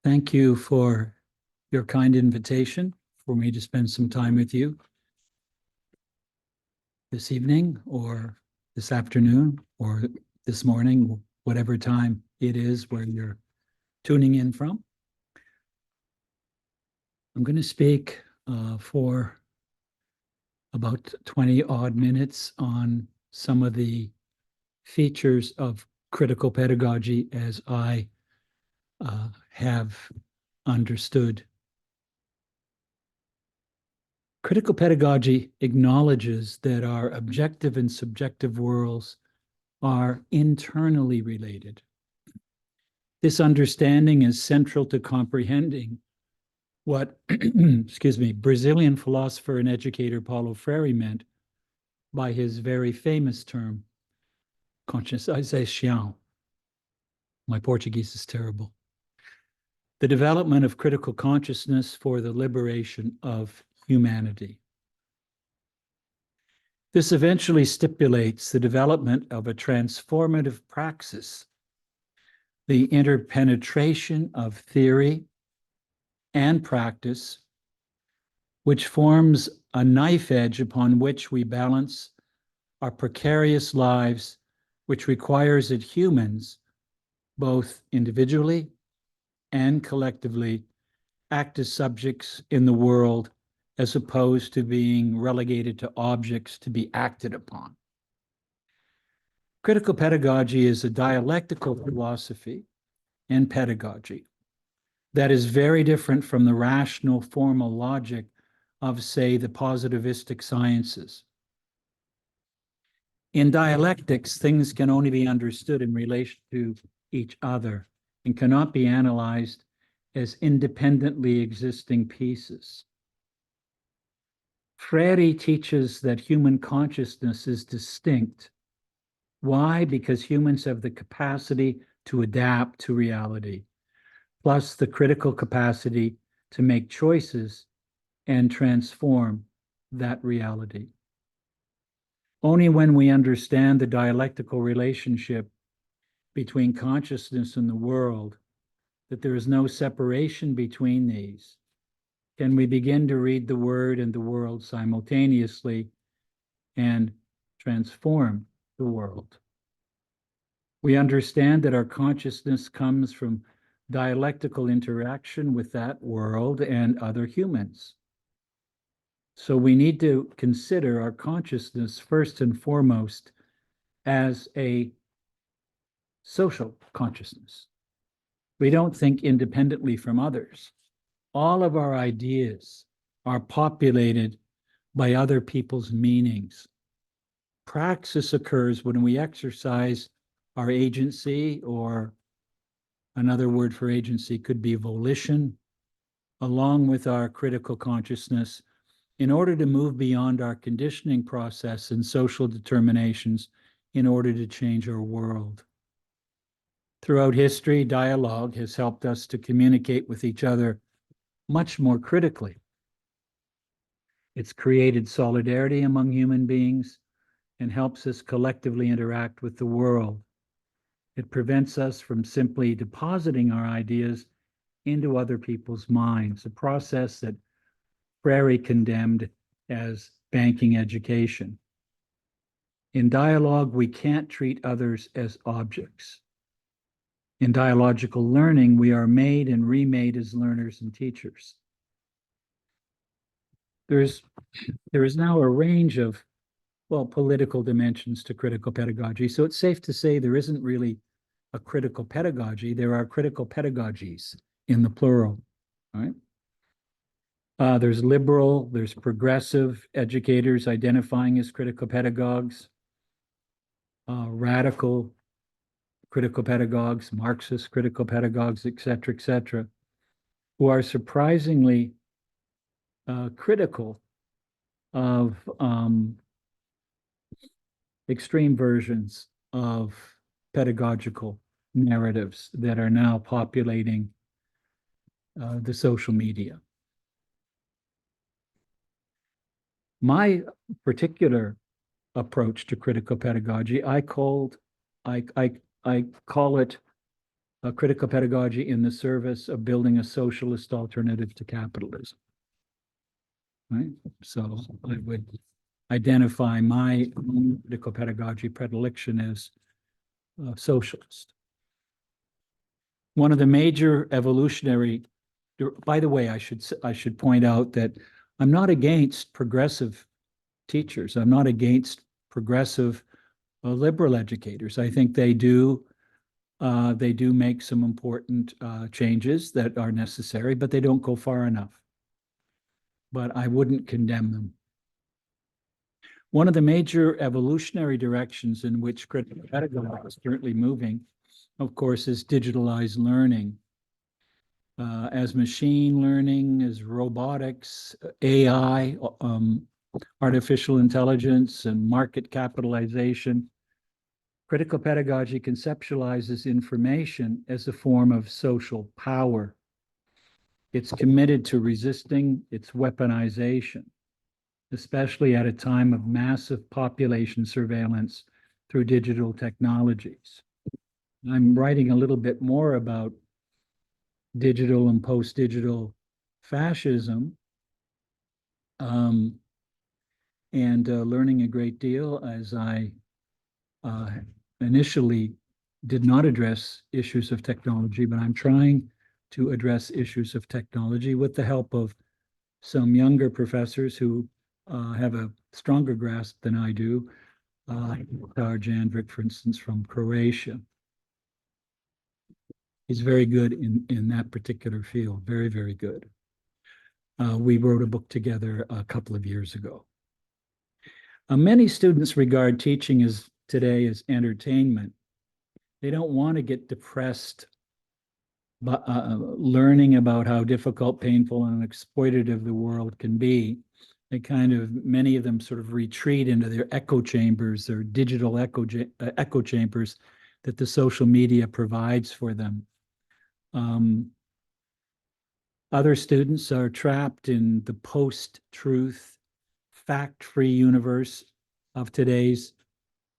Thank you for your kind invitation for me to spend some time with you this evening or this afternoon or this morning, whatever time it is where you're tuning in from. I'm going to speak for about 20 odd minutes on some of the features of critical pedagogy as I have understood. Critical pedagogy acknowledges that our objective and subjective worlds are internally related. This understanding is central to comprehending what, Brazilian philosopher and educator Paulo Freire meant by his very famous term, conscientização. My Portuguese is terrible. The development of critical consciousness for the liberation of humanity. This eventually stipulates the development of a transformative praxis, the interpenetration of theory and practice, which forms a knife edge upon which we balance our precarious lives, which requires that humans, both individually and collectively, act as subjects in the world as opposed to being relegated to objects to be acted upon. Critical pedagogy is a dialectical philosophy and pedagogy that is very different from the rational formal logic of, say, the positivistic sciences. In dialectics, things can only be understood in relation to each other and cannot be analyzed as independently existing pieces. Freire teaches that human consciousness is distinct. Why? Because humans have the capacity to adapt to reality, plus the critical capacity to make choices and transform that reality. Only when we understand the dialectical relationship between consciousness and the world, that there is no separation between these, can we begin to read the word and the world simultaneously and transform the world. We understand that our consciousness comes from dialectical interaction with that world and other humans. So we need to consider our consciousness first and foremost as a social consciousness. We don't think independently from others. All of our ideas are populated by other people's meanings. Praxis occurs when we exercise our agency, or another word for agency could be volition, along with our critical consciousness, in order to move beyond our conditioning process and social determinations in order to change our world. Throughout history, dialogue has helped us to communicate with each other much more critically. It's created solidarity among human beings and helps us collectively interact with the world. It prevents us from simply depositing our ideas into other people's minds, a process that Freire condemned as banking education. In dialogue, we can't treat others as objects. In dialogical learning, we are made and remade as learners and teachers. There is now a range of, political dimensions to critical pedagogy. So it's safe to say there isn't really a critical pedagogy. There are critical pedagogies in the plural, right? There's liberal, there's progressive educators identifying as critical pedagogues, radical critical pedagogues, Marxist critical pedagogues, et cetera, who are surprisingly critical of extreme versions of pedagogical narratives that are now populating the social media. My particular approach to critical pedagogy, I call it critical pedagogy in the service of building a socialist alternative to capitalism. Right? So I would identify my own critical pedagogy predilection as socialist. One of the major evolutionary, by the way, I should point out that I'm not against progressive teachers. I'm not against progressive liberal educators. I think they do make some important changes that are necessary, but they don't go far enough. But I wouldn't condemn them. One of the major evolutionary directions in which critical pedagogy is currently moving, of course, is digitalized learning. As machine learning, as robotics, AI, artificial intelligence, and market capitalization, critical pedagogy conceptualizes information as a form of social power. It's committed to resisting its weaponization, especially at a time of massive population surveillance through digital technologies. I'm writing a little bit more about digital and post-digital fascism, and learning a great deal as I initially did not address issues of technology, but I'm trying to address issues of technology with the help of some younger professors who have a stronger grasp than I do. Jandric, for instance, from Croatia. He's very good in that particular field, very, very good. We wrote a book together a couple of years ago. Many students regard teaching today as entertainment. They don't want to get depressed learning about how difficult, painful, and exploitative the world can be. Many of them sort of retreat into their echo chambers, their digital echo chambers that the social media provides for them. Other students are trapped in the post-truth, fact-free universe of today's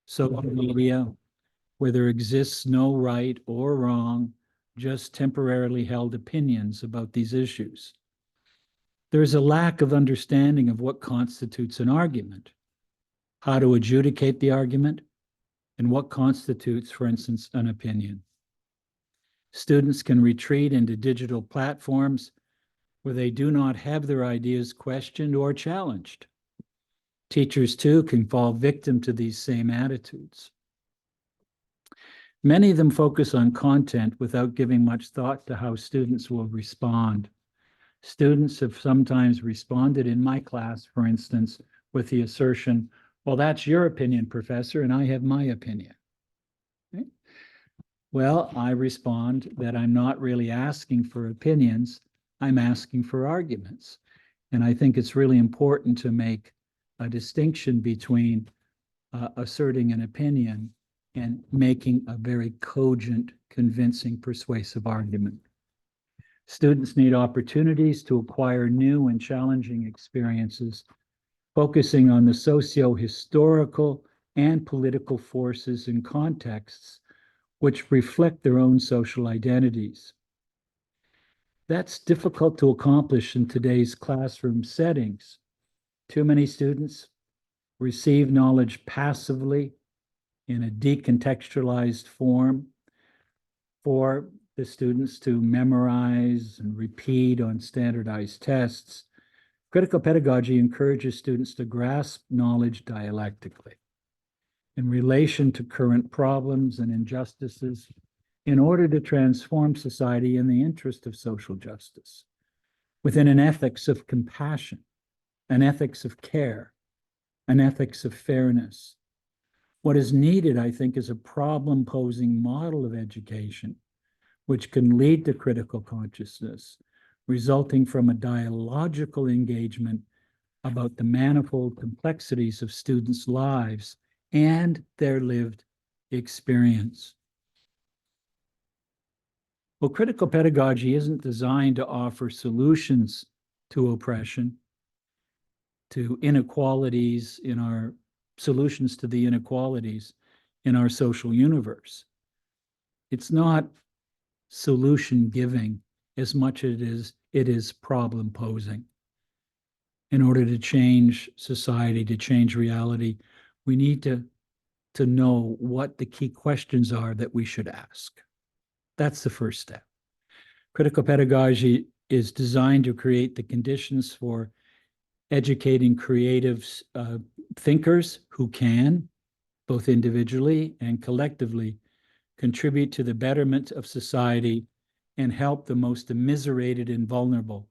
social media, where there exists no right or wrong, just temporarily held opinions about these issues. There's a lack of understanding of what constitutes an argument, how to adjudicate the argument, and what constitutes, for instance, an opinion. Students can retreat into digital platforms where they do not have their ideas questioned or challenged. Teachers, too, can fall victim to these same attitudes. Many of them focus on content without giving much thought to how students will respond. Students have sometimes responded in my class, for instance, with the assertion, well, that's your opinion, professor, and I have my opinion. Okay? Well, I respond that I'm not really asking for opinions, I'm asking for arguments. And I think it's really important to make a distinction between asserting an opinion and making a very cogent, convincing, persuasive argument. Students need opportunities to acquire new and challenging experiences, focusing on the socio-historical and political forces and contexts which reflect their own social identities. That's difficult to accomplish in today's classroom settings. Too many students receive knowledge passively in a decontextualized form for the students to memorize and repeat on standardized tests. Critical pedagogy encourages students to grasp knowledge dialectically in relation to current problems and injustices in order to transform society in the interest of social justice, within an ethics of compassion, an ethics of care, an ethics of fairness. What is needed, I think, is a problem-posing model of education which can lead to critical consciousness, resulting from a dialogical engagement about the manifold complexities of students' lives and their lived experience. Well, critical pedagogy isn't designed to offer solutions to oppression, to inequalities in our solutions to the inequalities in our social universe. It's not solution giving as much as it is problem posing. In order to change society, to change reality, we need to know what the key questions are that we should ask. That's the first step. Critical pedagogy is designed to create the conditions for educating creative thinkers who can, both individually and collectively, contribute to the betterment of society and help the most immiserated and vulnerable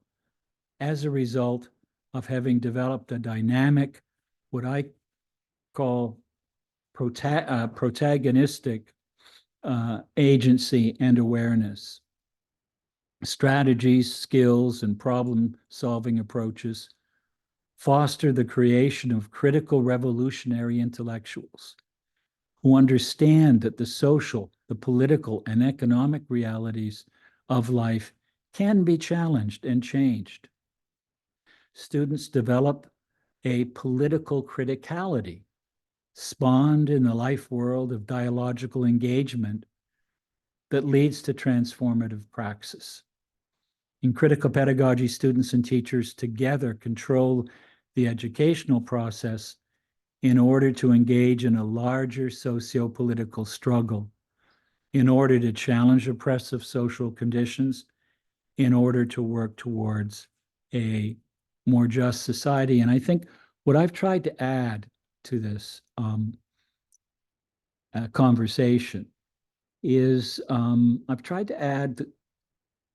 as a result of having developed a dynamic, what I call protagonistic agency and awareness. Strategies, skills, and problem-solving approaches foster the creation of critical revolutionary intellectuals who understand that the social, the political, and economic realities of life can be challenged and changed. Students develop a political criticality spawned in the life world of dialogical engagement that leads to transformative praxis. In critical pedagogy, students and teachers together control the educational process in order to engage in a larger socio-political struggle, in order to challenge oppressive social conditions, in order to work towards a more just society. And I think what I've tried to add to this conversation is I've tried to add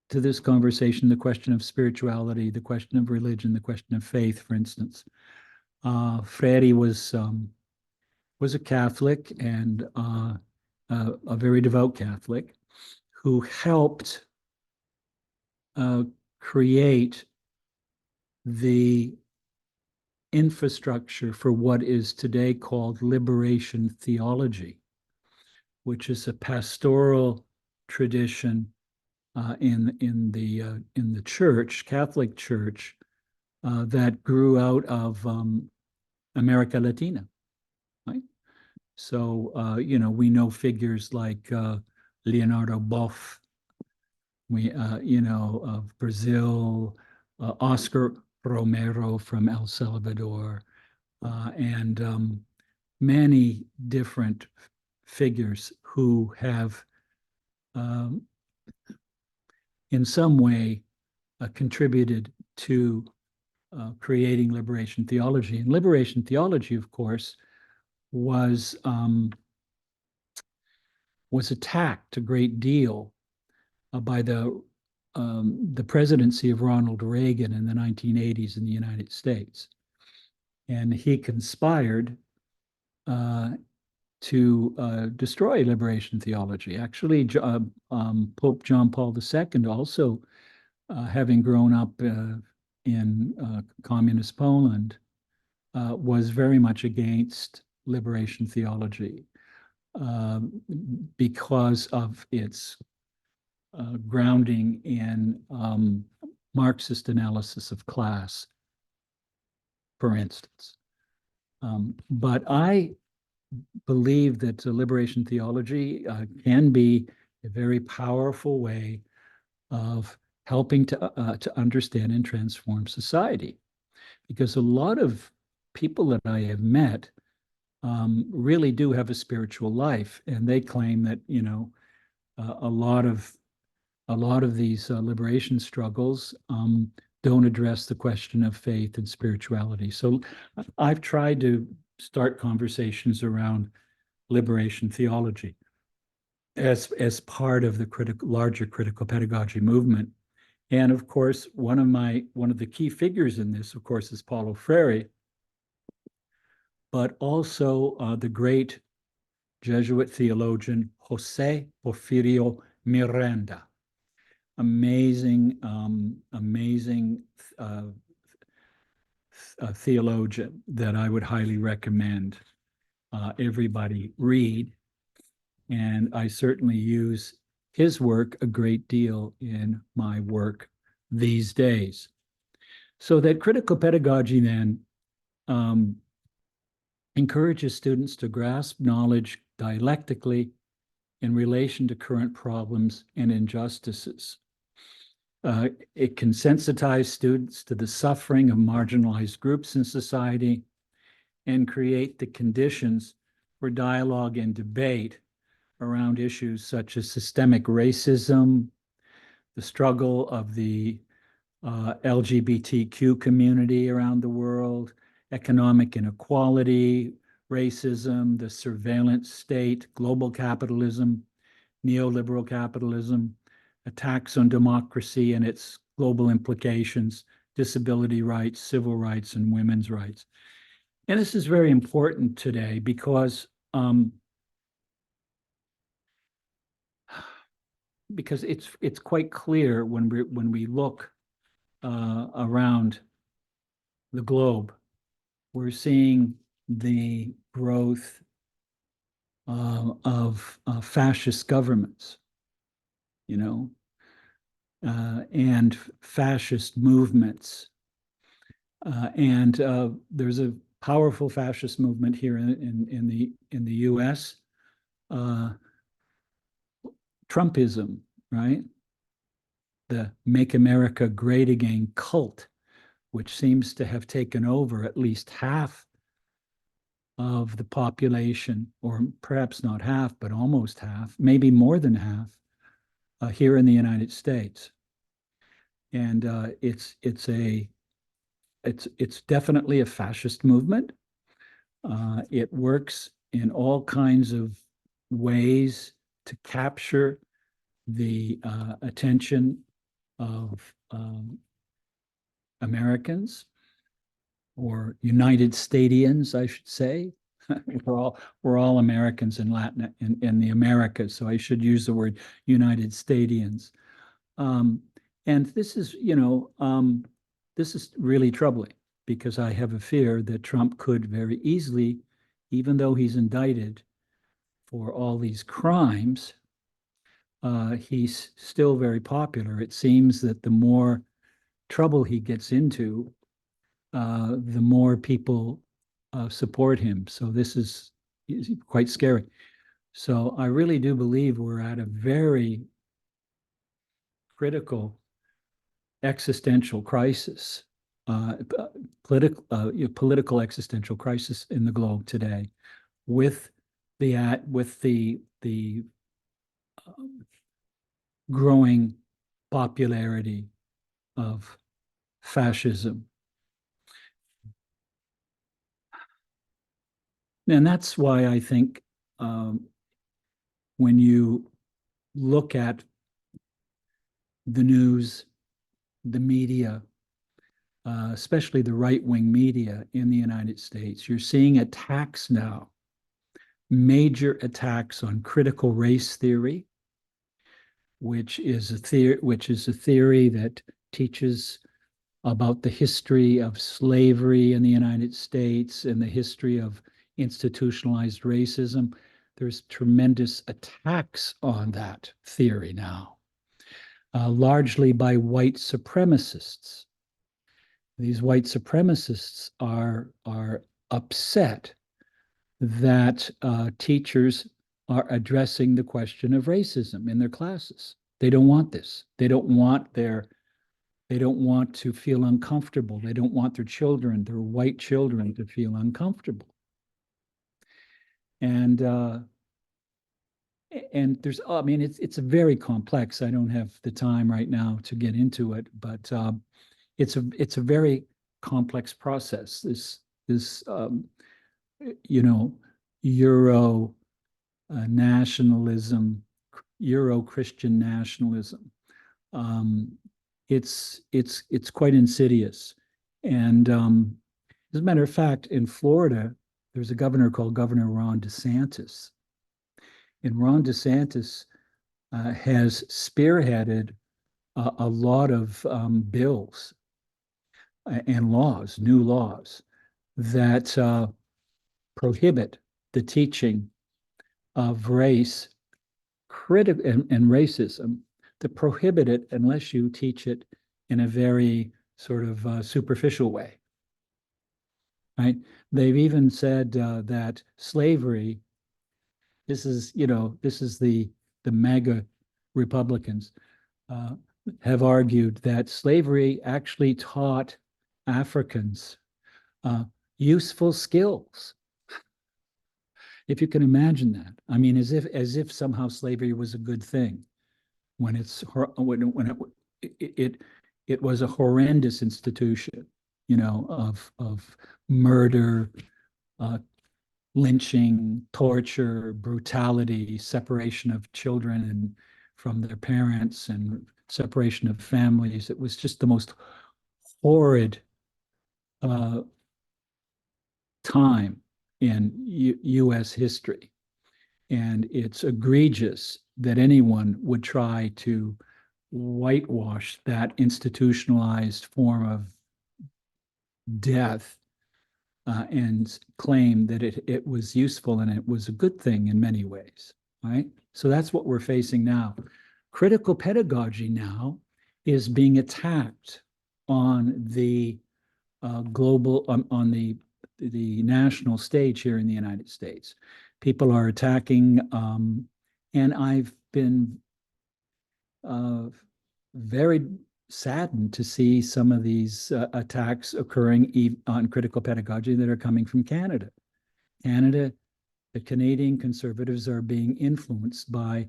to this conversation the question of spirituality, the question of religion, the question of faith, for instance. Freire was a Catholic and a very devout Catholic who helped create the infrastructure for what is today called liberation theology, which is a pastoral tradition in the church, Catholic Church, that grew out of America Latina, right? So we know figures like Leonardo Boff, of Brazil, Oscar Romero from El Salvador, and many different figures who have in some way contributed to creating liberation theology. And liberation theology, of course, was attacked a great deal by the presidency of Ronald Reagan in the 1980s in the United States. And he conspired to destroy liberation theology. Actually, Pope John Paul II, also having grown up in communist Poland, was very much against liberation theology because of its grounding in Marxist analysis of class, for instance. But I believe that liberation theology can be a very powerful way of helping to understand and transform society. Because a lot of people that I have met really do have a spiritual life, and they claim that a lot of these liberation struggles don't address the question of faith and spirituality. So I've tried to start conversations around liberation theology as part of the larger critical pedagogy movement. And of course, one of the key figures in this, of course, is Paulo Freire, but also the great Jesuit theologian José Porfirio Miranda. Amazing theologian that I would highly recommend everybody read. And I certainly use his work a great deal in my work these days. So that critical pedagogy then encourages students to grasp knowledge dialectically in relation to current problems and injustices. It can sensitize students to the suffering of marginalized groups in society and create the conditions for dialogue and debate around issues such as systemic racism, the struggle of the LGBTQ community around the world, economic inequality, racism, the surveillance state, global capitalism, neoliberal capitalism, attacks on democracy and its global implications, disability rights, civil rights, and women's rights. And this is very important today because it's quite clear when we look around the globe, we're seeing the growth of fascist governments, and fascist movements. And there's a powerful fascist movement here in the U.S. Trumpism, right? The Make America Great Again cult, which seems to have taken over at least half of the population, or perhaps not half, but almost half, maybe more than half, here in the United States. And it's definitely a fascist movement. It works in all kinds of ways to capture the attention of Americans, or United Statians, I should say. we're all Americans in Latin in the Americas, so I should use the word United Statians. And this is, this is really troubling, because I have a fear that Trump could very easily, even though he's indicted for all these crimes, he's still very popular. It seems that the more trouble he gets into, the more people support him. So this is quite scary. So I really do believe we're at a very critical existential crisis, political existential crisis in the globe today, with the growing popularity of fascism. And that's why I think when you look at the news, the media, especially the right-wing media in the United States, you're seeing attacks now, major attacks on critical race theory, which is a theory that teaches about the history of slavery in the United States and the history of institutionalized racism. There's tremendous attacks on that theory now, largely by white supremacists. These white supremacists are upset that teachers are addressing the question of racism in their classes. They don't want this. They don't want to feel uncomfortable. They don't want their children, their white children, to feel uncomfortable. And there's, I mean, it's a very complex. I don't have the time right now to get into it, but it's a very complex process. This Euro nationalism, Euro-Christian nationalism. It's quite insidious. And as a matter of fact, in Florida, there's a governor called Governor Ron DeSantis. And Ron DeSantis has spearheaded a lot of bills and laws, new laws, that prohibit the teaching of race and racism, to prohibit it unless you teach it in a very sort of superficial way. Right? They've even said that slavery this is, this is the MAGA Republicans have argued that slavery actually taught Africans useful skills. If you can imagine that, I mean, as if somehow slavery was a good thing, when it was a horrendous institution, of murder, lynching, torture, brutality, separation of children and from their parents, and separation of families. It was just the most horrid time in U.S. history. And it's egregious that anyone would try to whitewash that institutionalized form of death and claim that it was useful and it was a good thing in many ways, right? So that's what we're facing now. Critical pedagogy now is being attacked on the global, on the national stage here in the United States. People are attacking, and I've been very saddened to see some of these attacks occurring on critical pedagogy that are coming from Canada. The Canadian Conservatives are being influenced by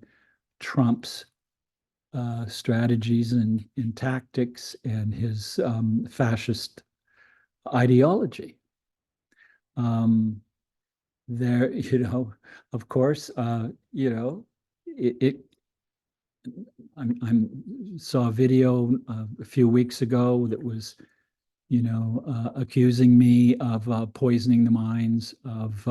Trump's strategies and tactics and his fascist ideology. There, of course, I saw a video a few weeks ago that was, accusing me of poisoning the minds of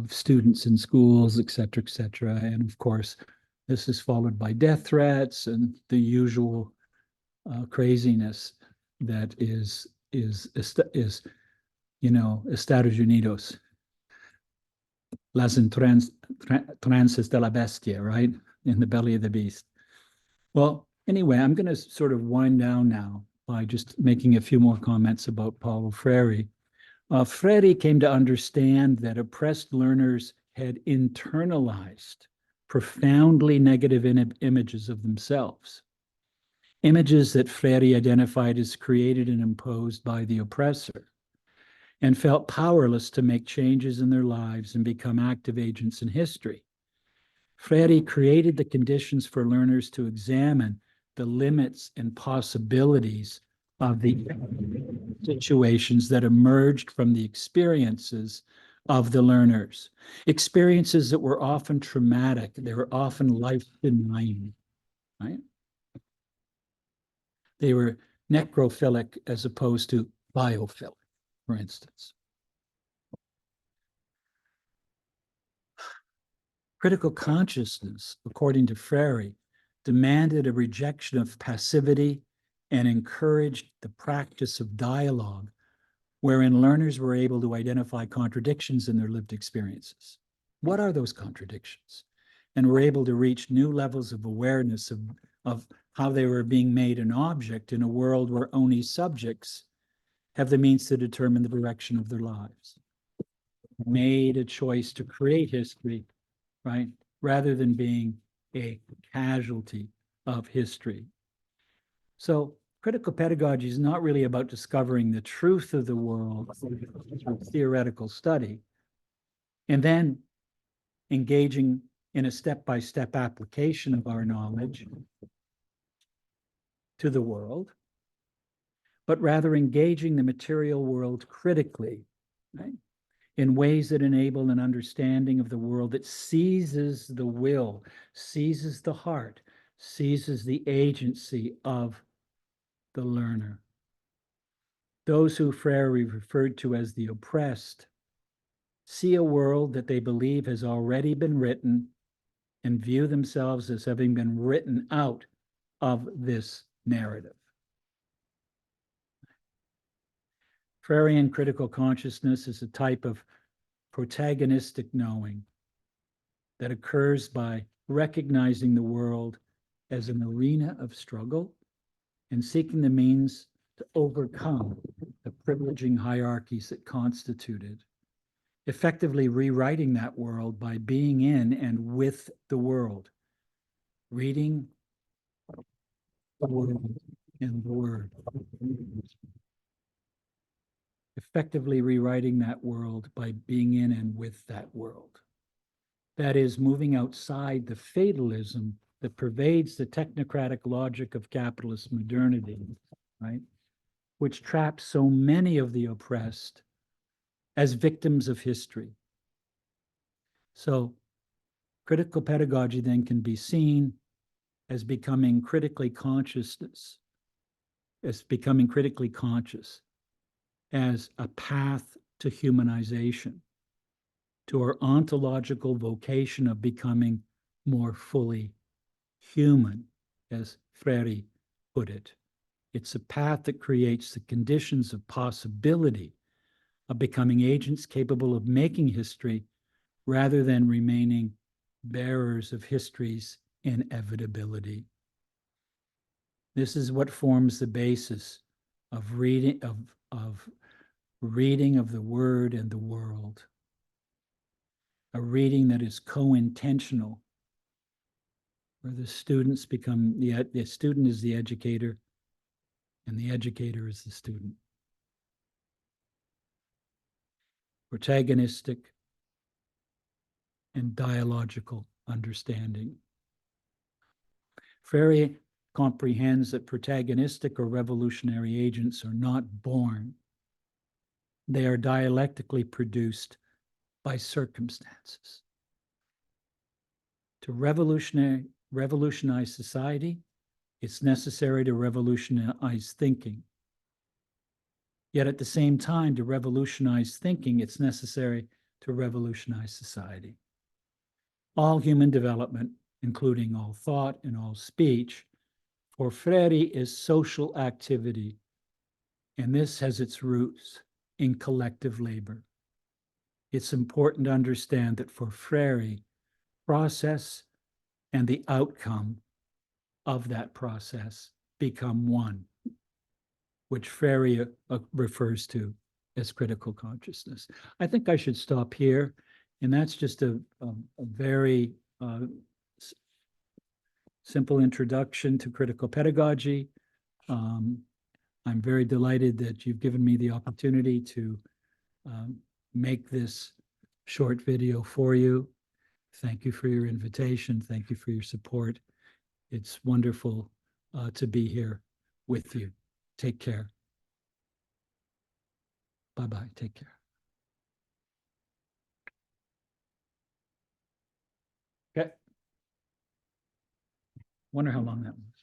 students in schools, et cetera, and of course, this is followed by death threats and the usual craziness that is Estados Unidos, las entrances de la bestia, right? In the belly of the beast. Well, anyway, I'm going to sort of wind down now by just making a few more comments about Paulo Freire. Freire came to understand that oppressed learners had internalized profoundly negative images of themselves, images that Freire identified as created and imposed by the oppressor, and felt powerless to make changes in their lives and become active agents in history. Freire created the conditions for learners to examine the limits and possibilities of the situations that emerged from the experiences of the learners, experiences that were often traumatic, they were often life-denying, right? They were necrophilic as opposed to biophilic, for instance. Critical consciousness, according to Freire, demanded a rejection of passivity and encouraged the practice of dialogue, wherein learners were able to identify contradictions in their lived experiences. What are those contradictions? And were able to reach new levels of awareness of how they were being made an object in a world where only subjects have the means to determine the direction of their lives. Made a choice to create history, right? Rather than being a casualty of history. So critical pedagogy is not really about discovering the truth of the world through theoretical study and then engaging in a step-by-step application of our knowledge to the world, but rather engaging the material world critically, right? In ways that enable an understanding of the world that seizes the will, seizes the heart, seizes the agency of the learner. Those who Freire referred to as the oppressed see a world that they believe has already been written and view themselves as having been written out of this narrative. Freirean critical consciousness is a type of protagonistic knowing that occurs by recognizing the world as an arena of struggle and seeking the means to overcome the privileging hierarchies that constitute it, effectively rewriting that world by being in and with the world, reading the world and the word. Effectively rewriting that world by being in and with that world. That is, moving outside the fatalism that pervades the technocratic logic of capitalist modernity, right? Which traps so many of the oppressed as victims of history. So critical pedagogy then can be seen as becoming critically consciousness, as becoming critically conscious, as a path to humanization, to our ontological vocation of becoming more fully human, as Freire put it. It's a path that creates the conditions of possibility of becoming agents capable of making history rather than remaining bearers of history's inevitability. This is what forms the basis of reading of the word and the world. A reading that is co-intentional, where the students become, the student is the educator and the educator is the student. Protagonistic and dialogical understanding. Freire comprehends that protagonistic or revolutionary agents are not born. They are dialectically produced by circumstances. To revolutionize society, it's necessary to revolutionize thinking. Yet at the same time, to revolutionize thinking, it's necessary to revolutionize society. All human development, including all thought and all speech, for Freire is social activity, and this has its roots in collective labor. It's important to understand that for Freire, process and the outcome of that process become one, which Freire refers to as critical consciousness. I think I should stop here, and that's just a very simple introduction to critical pedagogy. I'm very delighted that you've given me the opportunity to make this short video for you. Thank you for your invitation. Thank you for your support. It's wonderful to be here with you. Take care. Bye-bye. Take care. Okay. Wonder how long that was.